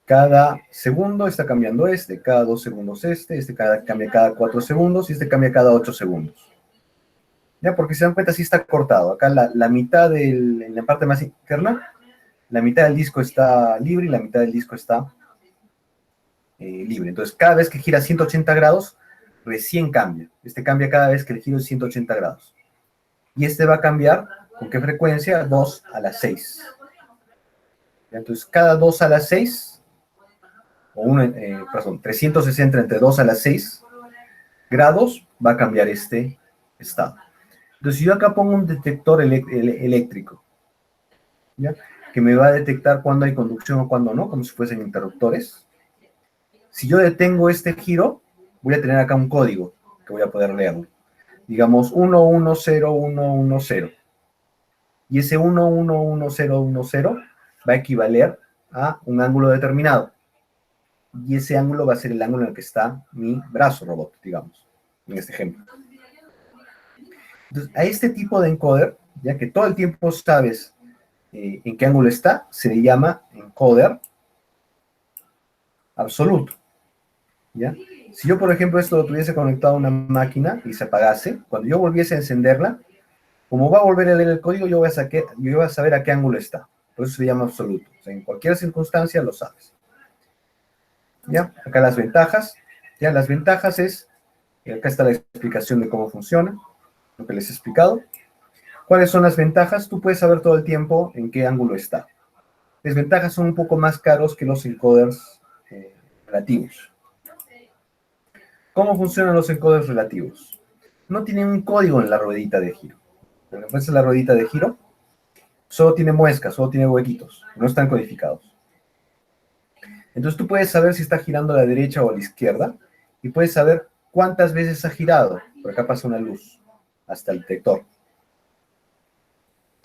Cada segundo está cambiando este, cada 2 segundos cambia cada 4 segundos y este cambia cada 8 segundos. ¿Ya? Porque si se dan cuenta, sí está cortado. Acá la mitad en la parte más interna, la mitad del disco está libre y la mitad del disco está libre. Entonces, cada vez que gira 180 grados, recién cambia. Este cambia cada vez que el giro es 180 grados. Y este va a cambiar, ¿con qué frecuencia? 2 a las 6. Entonces, cada 2 a las 6, perdón, 360 entre 2 a las 6 grados, va a cambiar estado. Entonces, si yo acá pongo un detector eléctrico, ¿ya? Que me va a detectar cuando hay conducción o cuando no, como si fuesen interruptores. Si yo detengo este giro, voy a tener acá un código que voy a poder leerlo. Digamos 110110. Y ese 111010 va a equivaler a un ángulo determinado. Y ese ángulo va a ser el ángulo en el que está mi brazo robot, digamos, en este ejemplo. Entonces, a este tipo de encoder, ya que todo el tiempo sabes en qué ángulo está, se le llama encoder absoluto. ¿Ya? Si yo, por ejemplo, esto lo tuviese conectado a una máquina y se apagase, cuando yo volviese a encenderla, como va a volver a leer el código, yo voy a saber a qué ángulo está. Por eso se llama absoluto. O sea, en cualquier circunstancia lo sabes. ¿Ya? Acá las ventajas. Ya, las ventajas es, acá está la explicación de cómo funciona, lo que les he explicado. ¿Cuáles son las ventajas? Tú puedes saber todo el tiempo en qué ángulo está. Desventajas son un poco más caros que los encoders relativos. ¿Cómo funcionan los encoders relativos? No tienen un código en la ruedita de giro. Cuando pones la ruedita de giro, solo tiene muescas, solo tiene huequitos, no están codificados. Entonces tú puedes saber si está girando a la derecha o a la izquierda y puedes saber cuántas veces ha girado. Por acá pasa una luz hasta el detector.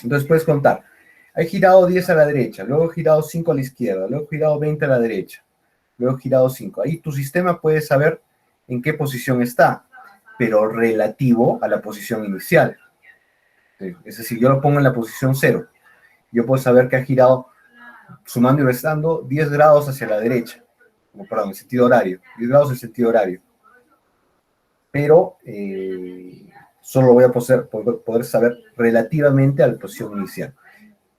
Entonces puedes contar. He girado 10 a la derecha, luego he girado 5 a la izquierda, luego he girado 20 a la derecha, luego he girado 5. Ahí tu sistema puede saber en qué posición está, pero relativo a la posición inicial. Es decir, yo lo pongo en la posición 0. Yo puedo saber que ha girado, sumando y restando, 10 grados hacia la derecha. Perdón, en sentido horario. 10 grados en sentido horario. Pero solo lo voy a poder saber relativamente a la posición inicial.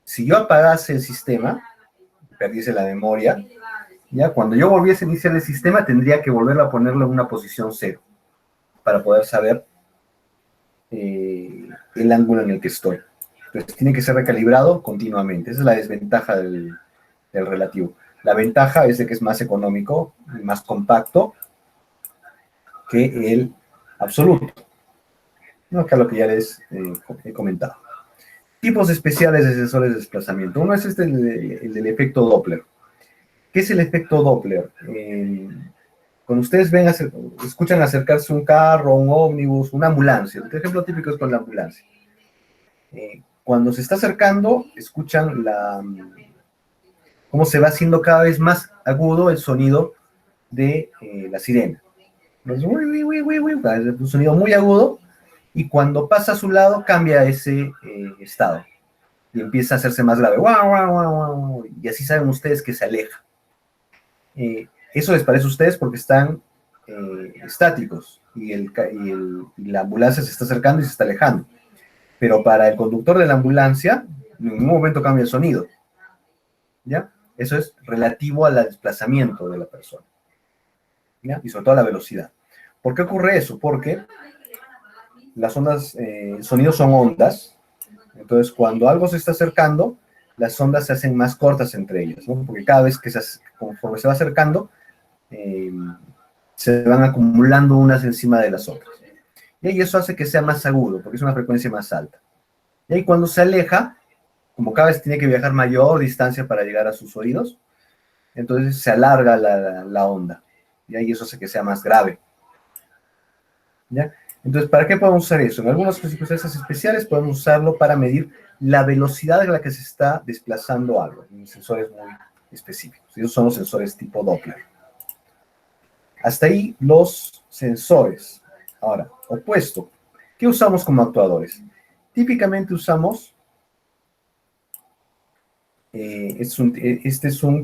Si yo apagase el sistema, perdiese la memoria, ya cuando yo volviese a iniciar el sistema, tendría que volverlo a ponerlo en una posición 0 para poder saber el ángulo en el que estoy. Entonces tiene que ser recalibrado continuamente. Esa es la desventaja del relativo. La ventaja es de que es más económico y más compacto que el absoluto. ¿No? Acá lo que ya les he comentado. Tipos especiales de sensores de desplazamiento. Uno es el del efecto Doppler. ¿Qué es el efecto Doppler? Cuando ustedes escuchan acercarse un carro, un ómnibus, una ambulancia. El ejemplo típico es con la ambulancia. Cuando se está acercando, escuchan cómo se va haciendo cada vez más agudo el sonido de la sirena. Es un sonido muy agudo y cuando pasa a su lado cambia ese estado y empieza a hacerse más grave. Y así saben ustedes que se aleja. Eso les parece a ustedes porque están estáticos y la ambulancia se está acercando y se está alejando. Pero para el conductor de la ambulancia, en ningún momento cambia el sonido. ¿Ya? Eso es relativo al desplazamiento de la persona. ¿Ya? Y sobre todo a la velocidad. ¿Por qué ocurre eso? Porque las ondas, el sonido son ondas. Entonces, cuando algo se está acercando, las ondas se hacen más cortas entre ellas, ¿no? Porque cada vez conforme se va acercando, se van acumulando unas encima de las otras. Y ahí eso hace que sea más agudo, porque es una frecuencia más alta. Y ahí cuando se aleja, como cada vez tiene que viajar mayor distancia para llegar a sus oídos, entonces se alarga la onda. Y ahí eso hace que sea más grave. ¿Ya? Entonces, ¿para qué podemos usar eso? En algunas circunstancias especiales podemos usarlo para medir la velocidad a la que se está desplazando algo, en sensores muy específicos. Esos son los sensores tipo Doppler. Hasta ahí los sensores. Ahora, opuesto. ¿Qué usamos como actuadores? Típicamente usamos,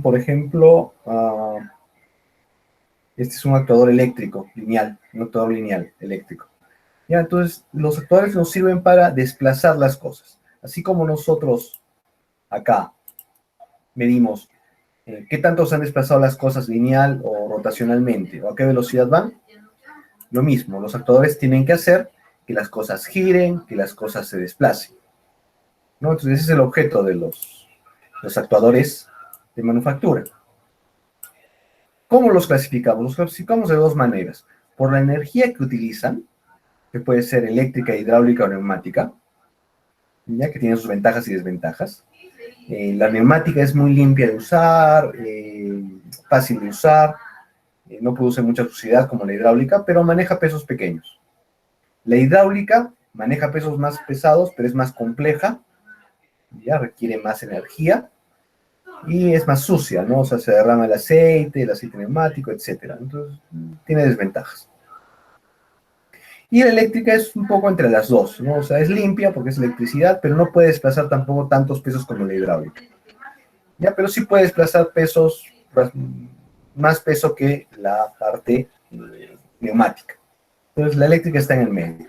por ejemplo, este es un actuador eléctrico, lineal, un actuador lineal eléctrico. Ya, entonces, los actuadores nos sirven para desplazar las cosas. Así como nosotros acá medimos qué tanto se han desplazado las cosas lineal o rotacionalmente, o a qué velocidad van, lo mismo, los actuadores tienen que hacer que las cosas giren, que las cosas se desplacen. ¿No? Entonces, ese es el objeto de los actuadores de manufactura. ¿Cómo los clasificamos? Los clasificamos de dos maneras. Por la energía que utilizan, que puede ser eléctrica, hidráulica o neumática, ya que tienen sus ventajas y desventajas, La neumática es muy limpia de usar, fácil de usar, no produce mucha suciedad como la hidráulica, pero maneja pesos pequeños. La hidráulica maneja pesos más pesados, pero es más compleja, ya requiere más energía y es más sucia, ¿no? O sea, se derrama el aceite neumático, etc. Entonces, tiene desventajas. Y la eléctrica es un poco entre las dos, ¿no? O sea, es limpia porque es electricidad, pero no puede desplazar tampoco tantos pesos como la hidráulica. Ya, pero sí puede desplazar pesos, más peso que la parte neumática. Entonces, la eléctrica está en el medio.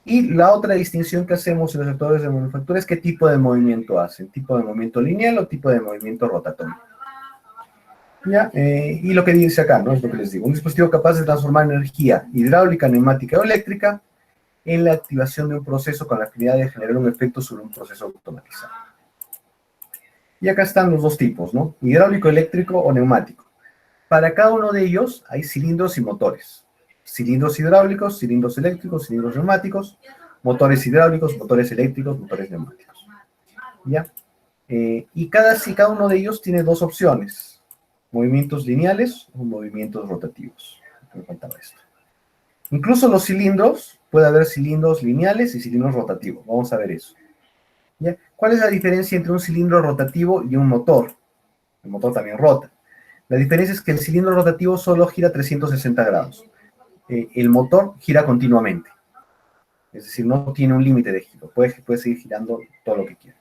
Y la otra distinción que hacemos en los sectores de manufactura es qué tipo de movimiento hacen, tipo de movimiento lineal o tipo de movimiento rotatorio. ¿Ya? Y lo que dice acá, ¿no? Es lo que les digo, un dispositivo capaz de transformar energía hidráulica, neumática o eléctrica en la activación de un proceso con la finalidad de generar un efecto sobre un proceso automatizado. Y acá están los dos tipos, ¿no? Hidráulico, eléctrico o neumático. Para cada uno de ellos hay cilindros y motores. Cilindros hidráulicos, cilindros eléctricos, cilindros neumáticos, motores hidráulicos, motores eléctricos, motores neumáticos. ¿Ya? Y cada uno de ellos tiene dos opciones. Movimientos lineales o movimientos rotativos. Me faltaba esto. Incluso los cilindros, puede haber cilindros lineales y cilindros rotativos. Vamos a ver eso. ¿Ya? ¿Cuál es la diferencia entre un cilindro rotativo y un motor? El motor también rota. La diferencia es que el cilindro rotativo solo gira 360 grados. El motor gira continuamente. Es decir, no tiene un límite de giro. Puede seguir girando todo lo que quiera.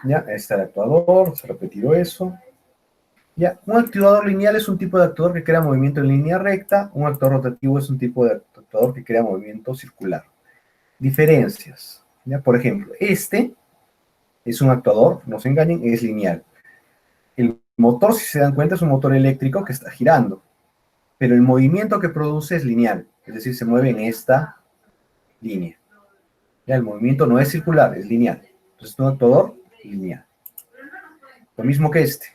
Ya, ahí está el actuador. Se ha repetido eso. Ya, un actuador lineal es un tipo de actuador que crea movimiento en línea recta. Un actuador rotativo es un tipo de actuador que crea movimiento circular. Diferencias. ¿Ya? Por ejemplo, este es un actuador, no se engañen, es lineal. El motor, si se dan cuenta, es un motor eléctrico que está girando, pero el movimiento que produce es lineal, es decir, se mueve en esta línea. Ya, el movimiento no es circular, es lineal. Entonces es un actuador lineal. Lo mismo que este.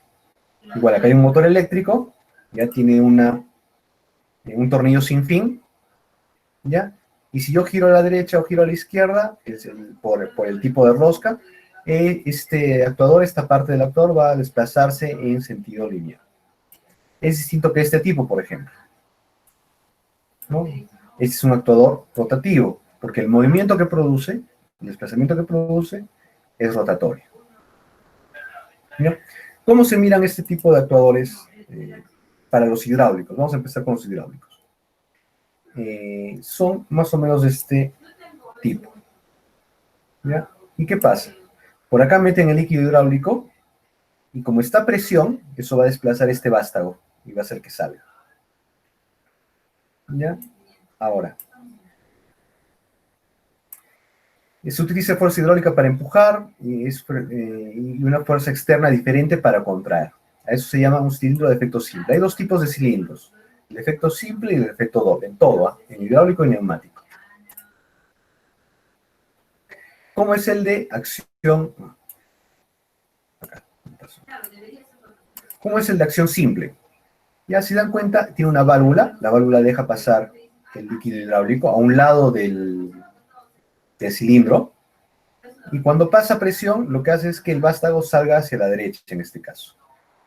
Igual, acá hay un motor eléctrico, ya tiene un tornillo sin fin, ¿ya? Y si yo giro a la derecha o giro a la izquierda, por el tipo de rosca, este actuador, esta parte del actuador va a desplazarse en sentido lineal. Es distinto que este tipo, por ejemplo, ¿no? Este es un actuador rotativo, porque el movimiento que produce, el desplazamiento que produce, es rotatorio. ¿Ya? ¿Cómo se miran este tipo de actuadores para los hidráulicos? Vamos a empezar con los hidráulicos. Son más o menos de este tipo. ¿Ya? ¿Y qué pasa? Por acá meten el líquido hidráulico y como está a presión, eso va a desplazar este vástago y va a hacer que salga. ¿Ya? Ahora, se utiliza fuerza hidráulica para empujar y una fuerza externa diferente para contraer. A eso se llama un cilindro de efecto simple. Hay dos tipos de cilindros, el efecto simple y el efecto doble, en todo, en hidráulico y neumático. ¿Cómo es el de acción? ¿Cómo es el de acción simple? Ya si dan cuenta, tiene una válvula, la válvula deja pasar el líquido hidráulico a un lado del cilindro, y cuando pasa presión, lo que hace es que el vástago salga hacia la derecha, en este caso.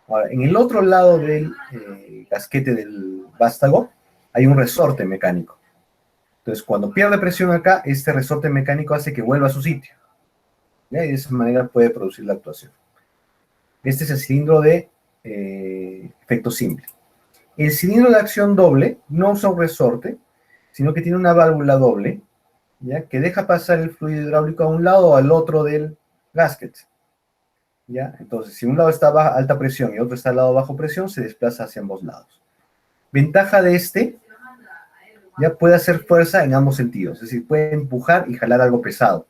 Ahora, en el otro lado del casquete del vástago, hay un resorte mecánico. Entonces, cuando pierde presión acá, este resorte mecánico hace que vuelva a su sitio. ¿Ya? Y de esa manera puede producir la actuación. Este es el cilindro de efecto simple. El cilindro de acción doble no usa un resorte, sino que tiene una válvula doble, ¿ya? Que deja pasar el fluido hidráulico a un lado o al otro del gasket. ¿Ya? Entonces, si un lado está a alta presión y otro está al lado bajo presión, se desplaza hacia ambos lados. Ventaja de este, ya puede hacer fuerza en ambos sentidos, es decir, puede empujar y jalar algo pesado.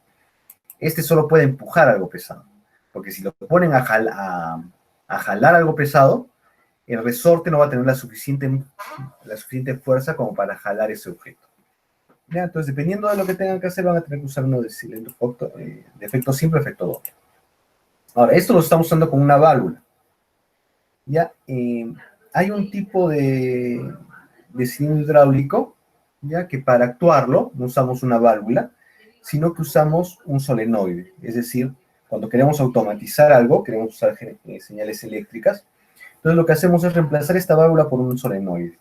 Este solo puede empujar algo pesado, porque si lo ponen a jalar algo pesado, el resorte no va a tener la suficiente fuerza como para jalar ese objeto. ¿Ya? Entonces, dependiendo de lo que tengan que hacer, van a tener que usar uno de cilindro de efecto simple, efecto doble. Ahora, esto lo estamos usando con una válvula. ¿Ya? Hay un tipo de cilindro hidráulico, ¿ya? Que para actuarlo no usamos una válvula, sino que usamos un solenoide. Es decir, Cuando queremos automatizar algo, queremos usar señales eléctricas, entonces lo que hacemos es reemplazar esta válvula por un solenoide.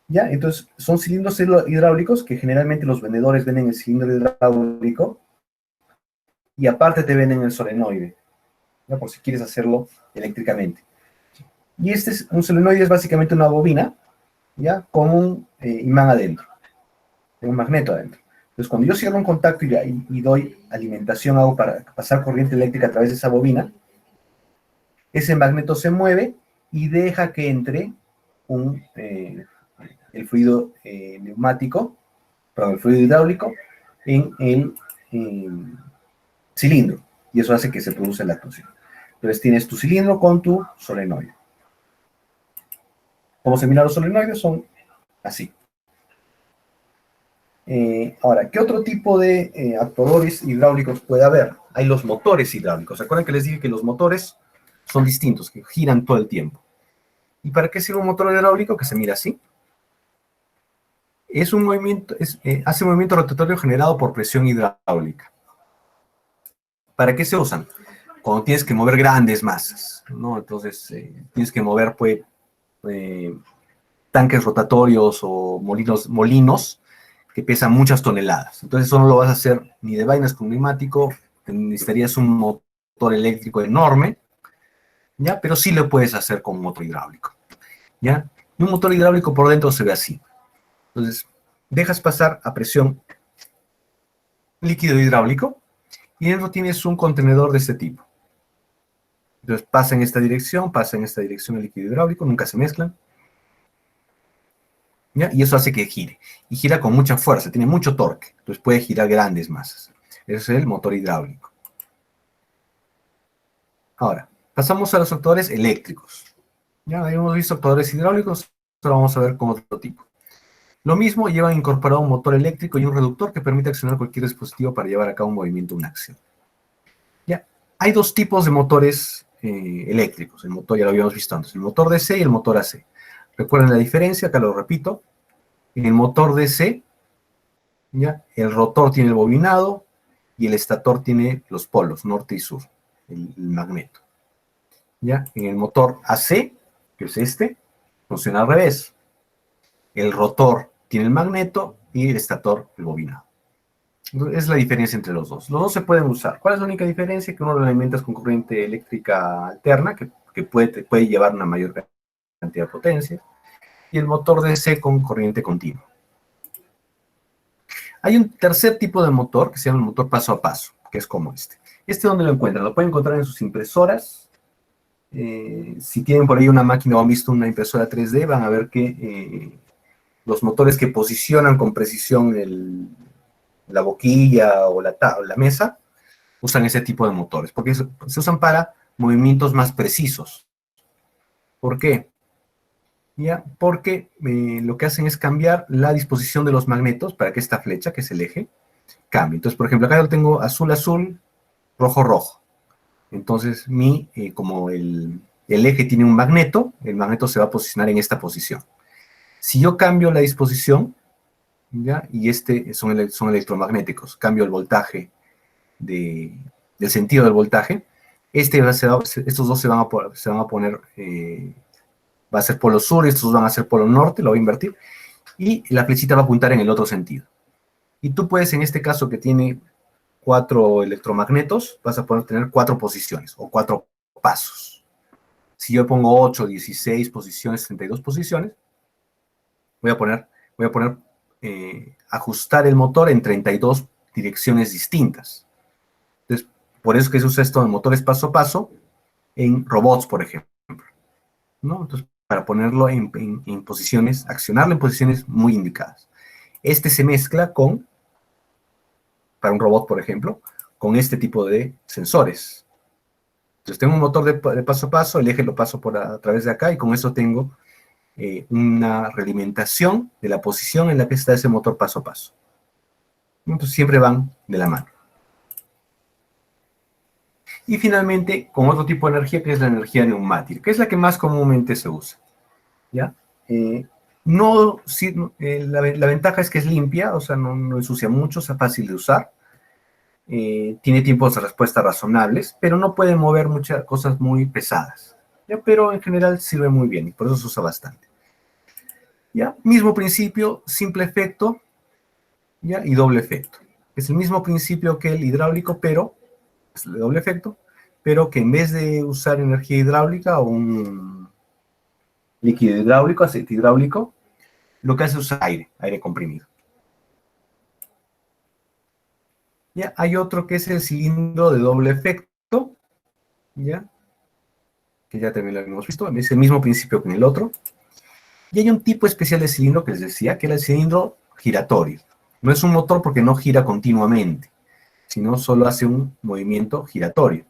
¿Ya? Entonces, son cilindros hidráulicos que generalmente los vendedores venden el cilindro hidráulico y aparte te venden el solenoide, ¿ya? Por si quieres hacerlo eléctricamente. Y un solenoide es básicamente una bobina, ¿ya? Con un imán adentro, un magneto adentro. Entonces, cuando yo cierro un contacto y doy alimentación, hago para pasar corriente eléctrica a través de esa bobina, ese magneto se mueve y deja que entre el fluido neumático, perdón, el fluido hidráulico, en el cilindro. Y eso hace que se produzca la actuación. Entonces tienes tu cilindro con tu solenoide. ¿Cómo se miran los solenoides? Son así. Ahora, ¿qué otro tipo de actuadores hidráulicos puede haber? Hay los motores hidráulicos. ¿Recuerdan que les dije que los motores son distintos, que giran todo el tiempo? ¿Y para qué sirve un motor hidráulico? Que se mira así. Es un movimiento, hace un movimiento rotatorio generado por presión hidráulica. ¿Para qué se usan? Cuando tienes que mover grandes masas, ¿no? Entonces, tienes que mover, pues, tanques rotatorios o molinos que pesan muchas toneladas. Entonces, eso no lo vas a hacer ni de vainas con neumático, necesitarías un motor eléctrico enorme, ¿ya? Pero sí lo puedes hacer con un motor hidráulico, ¿ya? Y un motor hidráulico por dentro se ve así. Entonces, dejas pasar a presión líquido hidráulico y dentro tienes un contenedor de este tipo. Entonces, pasa en esta dirección el líquido hidráulico, nunca se mezclan. ¿Ya? Y eso hace que gire. Y gira con mucha fuerza, tiene mucho torque. Entonces puede girar grandes masas. Ese es el motor hidráulico. Ahora, pasamos a los actuadores eléctricos. Ya habíamos visto actuadores hidráulicos, ahora vamos a ver con otro tipo. Lo mismo, llevan incorporado un motor eléctrico y un reductor que permite accionar cualquier dispositivo para llevar a cabo un movimiento o una acción. Ya, hay dos tipos de motores eléctricos. El motor ya lo habíamos visto antes, el motor DC y el motor AC. ¿Recuerden la diferencia? Acá lo repito. En el motor DC, ¿ya? El rotor tiene el bobinado y el estator tiene los polos, norte y sur, el magneto. ¿Ya? En el motor AC, que es este, funciona al revés. El rotor tiene el magneto y el estator el bobinado. Entonces, es la diferencia entre los dos. Los dos se pueden usar. ¿Cuál es la única diferencia? Que uno lo alimentas con corriente eléctrica alterna, que puede llevar una mayor cantidad de potencia, y el motor DC con corriente continua. Hay un tercer tipo de motor que se llama el motor paso a paso, que es como este. Este, ¿dónde lo encuentran? Lo pueden encontrar en sus impresoras. Si tienen por ahí una máquina o han visto una impresora 3D, van a ver que los motores que posicionan con precisión la boquilla o la mesa, usan ese tipo de motores, porque se usan para movimientos más precisos. ¿Por qué? ¿Ya? Porque lo que hacen es cambiar la disposición de los magnetos para que esta flecha, que es el eje, cambie. Entonces, por ejemplo, acá yo tengo azul, azul, rojo, rojo. Entonces, como el eje tiene un magneto, el magneto se va a posicionar en esta posición. Si yo cambio la disposición, ¿ya? Y son electromagnéticos, cambio el voltaje del sentido del voltaje, estos dos se van a poner, va a ser polo sur, estos van a ser polo norte, lo voy a invertir, y la flechita va a apuntar en el otro sentido. Y tú puedes, en este caso que tiene 4 electromagnetos, vas a poder tener 4 posiciones o 4 pasos. Si yo pongo 8, 16 posiciones, 32 posiciones, voy a poner ajustar el motor en 32 direcciones distintas. Entonces, por eso que se usa esto en motores paso a paso en robots, por ejemplo, ¿no? Entonces, para ponerlo en posiciones, accionarlo en posiciones muy indicadas. Este se mezcla para un robot, por ejemplo, con este tipo de sensores. Entonces tengo un motor de paso a paso, el eje lo paso a través de acá y con eso tengo una realimentación de la posición en la que está ese motor paso a paso. Entonces siempre van de la mano. Y finalmente, con otro tipo de energía, que es la energía neumática, que es la que más comúnmente se usa. ¿Ya? La ventaja es que es limpia, o sea, no ensucia mucho, es fácil de usar. tiene tiempos de respuesta razonables, pero no puede mover muchas cosas muy pesadas. ¿Ya? Pero en general sirve muy bien y por eso se usa bastante. ¿Ya? Mismo principio, simple efecto, ¿ya? Y doble efecto. Es el mismo principio que el hidráulico, pero es el de doble efecto, pero que en vez de usar energía hidráulica o un líquido hidráulico, aceite hidráulico, lo que hace es usar aire, aire comprimido. ¿Ya? Hay otro que es el cilindro de doble efecto, ¿ya? Que ya también lo hemos visto, es el mismo principio que en el otro. Y hay un tipo especial de cilindro que les decía, que era el cilindro giratorio. No es un motor porque no gira continuamente, sino solo hace un movimiento giratorio.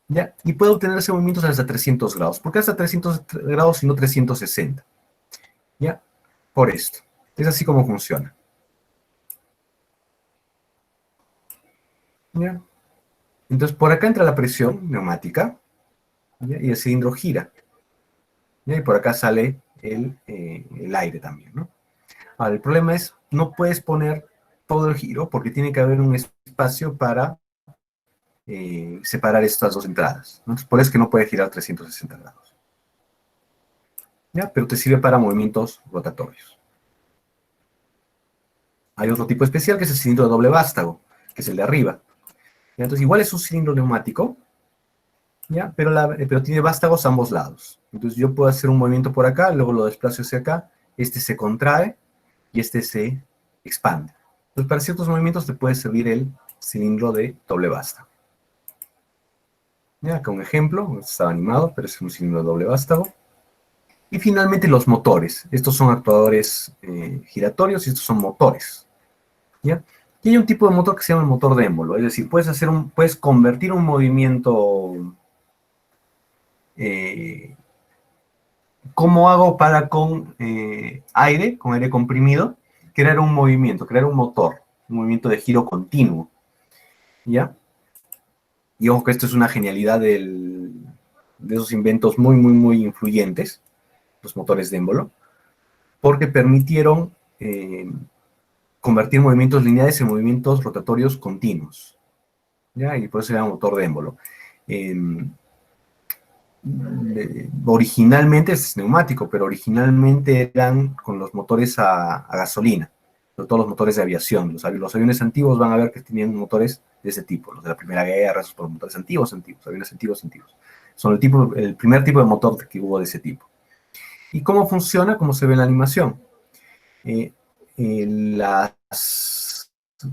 ¿Ya? Y puede obtenerse movimientos hasta 300 grados. ¿Por qué hasta 300 grados y no 360? ¿Ya? Por esto. Es así como funciona. ¿Ya? Entonces, por acá entra la presión neumática, ¿ya? Y el cilindro gira. ¿Ya? Y por acá sale el aire también, ¿no? Ahora, el problema es, no puedes poner todo el giro porque tiene que haber un espacio para separar estas dos entradas, ¿no? Entonces, por eso es que no puede girar 360 grados. ¿Ya? Pero te sirve para movimientos rotatorios. Hay otro tipo especial que es el cilindro de doble vástago, que es el de arriba. ¿Ya? Entonces, igual es un cilindro neumático, ¿ya? Pero tiene vástagos a ambos lados. Entonces, yo puedo hacer un movimiento por acá, luego lo desplazo hacia acá, este se contrae y este se expande. Entonces, para ciertos movimientos te puede servir el cilindro de doble vástago. Ya, acá un ejemplo, estaba animado, pero es un cilindro de doble vástago. Y finalmente los motores. Estos son actuadores giratorios y estos son motores. ¿Ya? Y hay un tipo de motor que se llama el motor de émbolo. Es decir, puedes convertir un movimiento. ¿Cómo hago para con aire comprimido, crear un movimiento, crear un motor, un movimiento de giro continuo? ¿Ya? Y ojo que esto es una genialidad de esos inventos muy, muy, muy influyentes, los motores de émbolo, porque permitieron convertir movimientos lineales en movimientos rotatorios continuos. ¿Ya? Y por eso se llama motor de émbolo. Originalmente es neumático, pero originalmente eran con los motores a gasolina, sobre todo los motores de aviación. Los aviones antiguos van a ver que tenían motores de ese tipo, los de la Primera Guerra, esos son motores antiguos, aviones antiguos. Son el primer tipo de motor que hubo de ese tipo. ¿Y cómo funciona? Como se ve en la animación.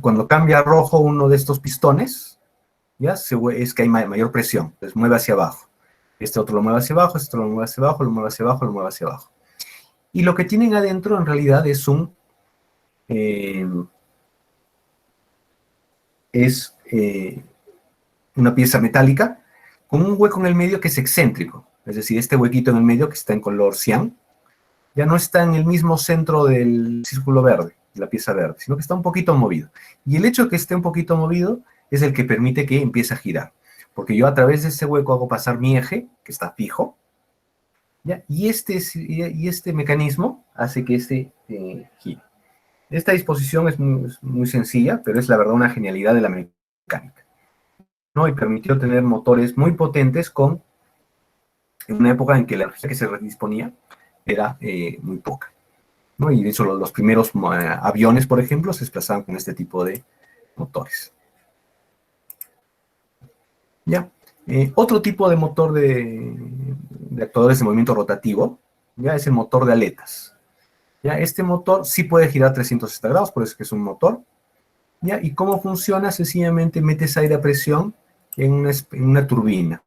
Cuando cambia a rojo uno de estos pistones, ¿ya? Es que hay mayor presión, entonces mueve hacia abajo. Este otro lo mueve hacia abajo, este otro lo mueve hacia abajo, lo mueve hacia abajo, lo mueve hacia abajo. Y lo que tienen adentro en realidad es una pieza metálica con un hueco en el medio que es excéntrico. Es decir, este huequito en el medio que está en color cian, ya no está en el mismo centro del círculo verde, de la pieza verde, sino que está un poquito movido. Y el hecho de que esté un poquito movido es el que permite que empiece a girar. Porque yo a través de ese hueco hago pasar mi eje, que está fijo, ¿ya? Y este mecanismo hace que gire. Esta disposición es muy sencilla, pero es la verdad una genialidad de la mecánica, ¿no? Y permitió tener motores muy potentes en una época en que la energía que se disponía era muy poca, ¿no? Y de hecho los primeros aviones, por ejemplo, se desplazaban con este tipo de motores. ¿Ya? Otro tipo de motor de actuadores de movimiento rotativo, ya es el motor de aletas. ¿Ya? Este motor sí puede girar 360 grados, por eso es que es un motor. ¿Ya? ¿Y cómo funciona? Sencillamente metes aire a presión en una turbina,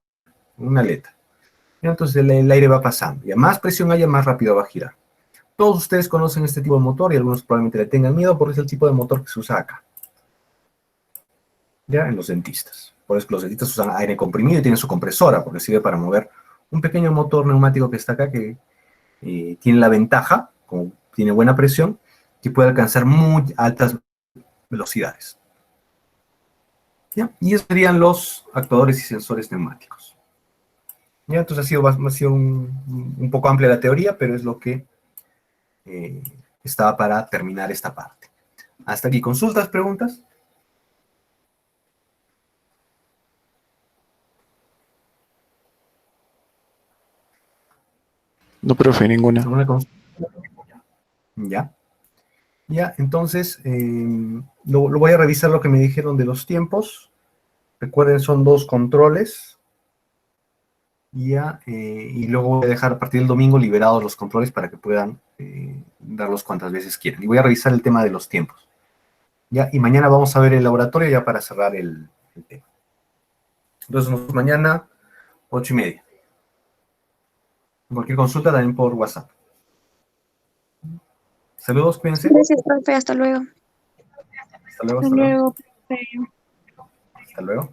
en una aleta. ¿Ya? Entonces el aire va pasando. Y a más presión haya, más rápido va a girar. Todos ustedes conocen este tipo de motor y algunos probablemente le tengan miedo porque es el tipo de motor que se usa acá. ¿Ya? En los dentistas. Por eso que los dentistas usan aire comprimido y tienen su compresora, porque sirve para mover un pequeño motor neumático que está acá, que tiene la ventaja, como tiene buena presión, que puede alcanzar muy altas velocidades. ¿Ya? Y esos serían los actuadores y sensores neumáticos. ¿Ya? Entonces ha sido un poco amplia la teoría, pero es lo que estaba para terminar esta parte. Hasta aquí, ¿consultas, preguntas? No, profe, ninguna. ¿Alguna consulta? Ya. Ya, entonces, lo voy a revisar lo que me dijeron de los tiempos. Recuerden, son 2 controles. Ya, y luego voy a dejar a partir del domingo liberados los controles para que puedan darlos cuantas veces quieran. Y voy a revisar el tema de los tiempos. Ya, y mañana vamos a ver el laboratorio ya para cerrar el tema. Entonces, nos vemos mañana, 8:30. Cualquier consulta también por WhatsApp. Saludos, cuídense. Gracias, profe. Hasta luego. Hasta luego, Hasta hasta luego. luego, profe. Hasta luego.